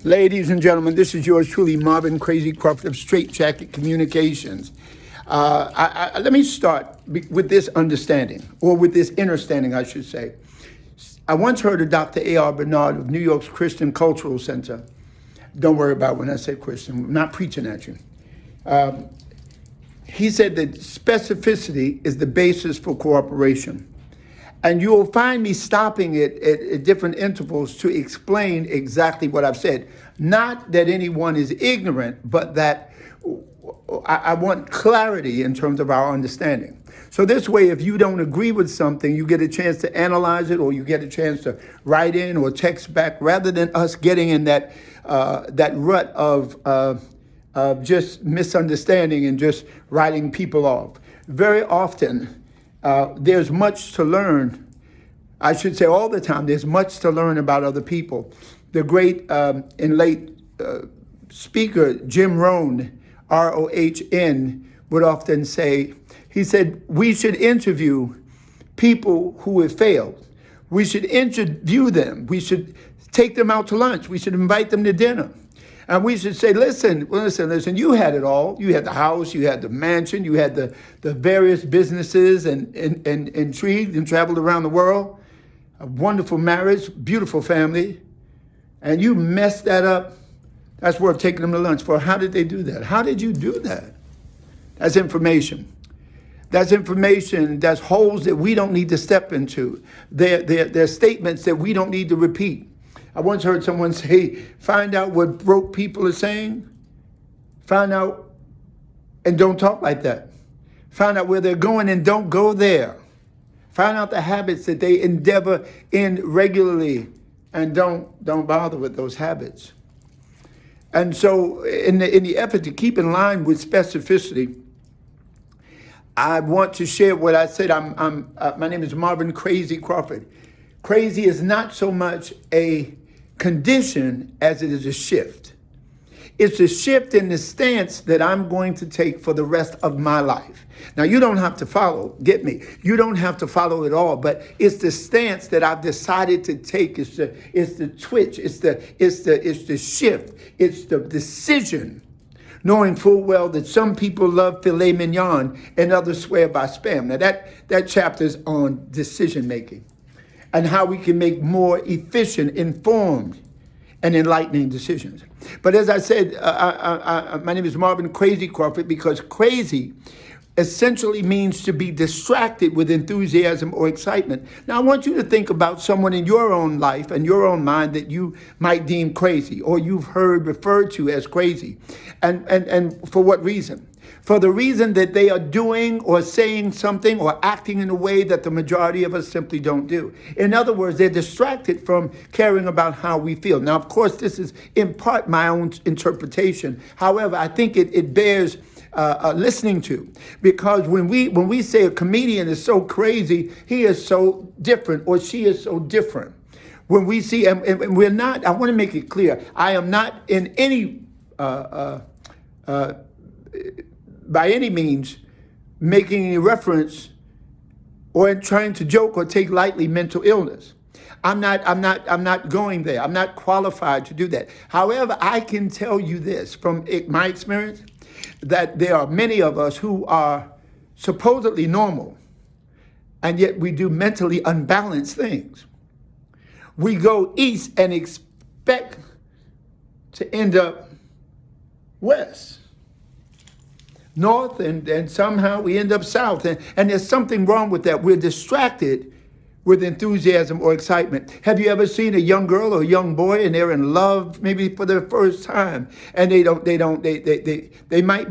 Ladies and gentlemen, this is yours truly, Marvin Crazy Crawford of Straight Jacket Communications. Let me start with this understanding, or with this understanding, I should say. I once heard of Dr. A.R. Bernard of New York's Christian Cultural Center. Don't worry about when I say Christian, I'm not preaching at you. He said that specificity is the basis for cooperation. And you'll find me stopping it at different intervals to explain exactly what I've said. Not that anyone is ignorant, but that I want clarity in terms of our understanding. So this way, if you don't agree with something, you get a chance to analyze it, or you get a chance to write in or text back, rather than us getting in that rut of just misunderstanding and just writing people off. Very often, there's much to learn. I should say all the time, there's much to learn about other people. The great and late speaker, Jim Rohn, R-O-H-N, would often say, he said, we should interview people who have failed. We should interview them. We should take them out to lunch. We should invite them to dinner. And we should say, listen, you had it all. You had the house, you had the mansion, you had the various businesses and intrigued and traveled around the world. A wonderful marriage, beautiful family. And you messed that up. That's worth taking them to lunch for. How did they do that? How did you do that? That's information. That's information. That's holes that we don't need to step into. They're statements that we don't need to repeat. I once heard someone say, find out what broke people are saying. Find out and don't talk like that. Find out where they're going and don't go there. Find out the habits that they endeavor in regularly and don't bother with those habits. And so in the effort to keep in line with specificity, I want to share what I said. My name is Marvin Crazy Crawford. Crazy is not so much a condition as it is a shift. It's a shift in the stance that I'm going to take for the rest of my life. Now, you don't have to follow, get me. You don't have to follow it all, but it's the stance that I've decided to take. It's the twitch. It's the shift. It's the decision, knowing full well that some people love filet mignon and others swear by spam. Now, that chapter is on decision making and how we can make more efficient, informed, and enlightening decisions. But as I said, my name is Marvin Crazy Crawford, because crazy essentially means to be distracted with enthusiasm or excitement. Now, I want you to think about someone in your own life and your own mind that you might deem crazy, or you've heard referred to as crazy. And for what reason? For the reason that they are doing or saying something or acting in a way that the majority of us simply don't do. In other words, they're distracted from caring about how we feel. Now, of course, this is in part my own interpretation. However, I think it bears listening to, because when we say a comedian is so crazy, he is so different, or she is so different. When we see, and we're not, I want to make it clear, I am not in any by any means making any reference or trying to joke or take lightly mental illness. I'm not going there. I'm not qualified to do that. However, I can tell you this from my experience, that there are many of us who are supposedly normal, and yet we do mentally unbalanced things. We go east and expect to end up west, north, and somehow we end up south. And there's something wrong with that. We're distracted with enthusiasm or excitement. Have you ever seen a young girl or a young boy and they're in love maybe for the first time, and they might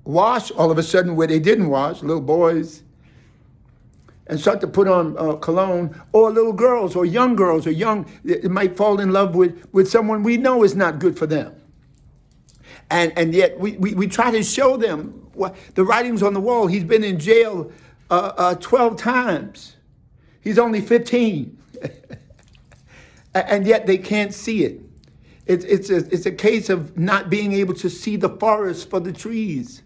wash all of a sudden where they didn't wash, little boys, and start to put on cologne, or little girls or young they might fall in love with someone we know is not good for them. And yet we try to show them the writing's on the wall. He's been in jail 12 times. He's only 15. And yet they can't see it. It's a case of not being able to see the forest for the trees.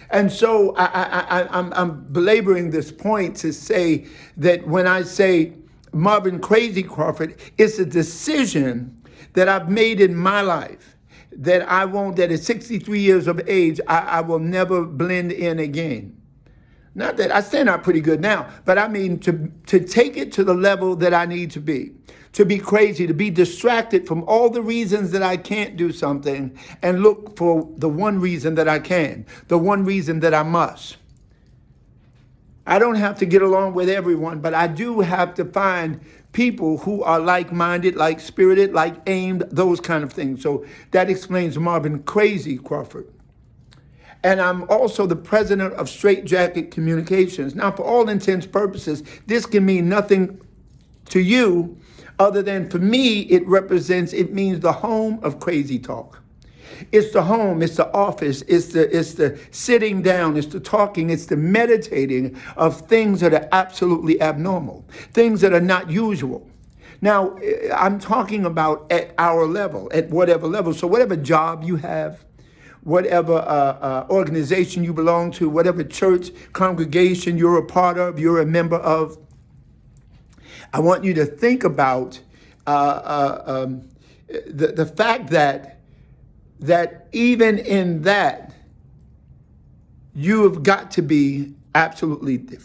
And so I'm belaboring this point to say that when I say Marvin Crazy Crawford is a decision that I've made in my life that I won't, that at 63 years of age, I will never blend in again. Not that I stand out pretty good now, but I mean to take it to the level that I need to be crazy, to be distracted from all the reasons that I can't do something and look for the one reason that I can, the one reason that I must. I don't have to get along with everyone, but I do have to find people who are like-minded, like-spirited, like-aimed, those kind of things. So that explains Marvin Crazy Crawford. And I'm also the president of Straight Jacket Communications. Now, for all intents and purposes, this can mean nothing to you other than for me, it means the home of crazy talk. It's the home, it's the office, it's the sitting down, it's the talking, it's the meditating of things that are absolutely abnormal, things that are not usual. Now, I'm talking about at our level, at whatever level. So whatever job you have, whatever organization you belong to, whatever church congregation you're a part of, you're a member of, I want you to think about the fact that even in that, you have got to be absolutely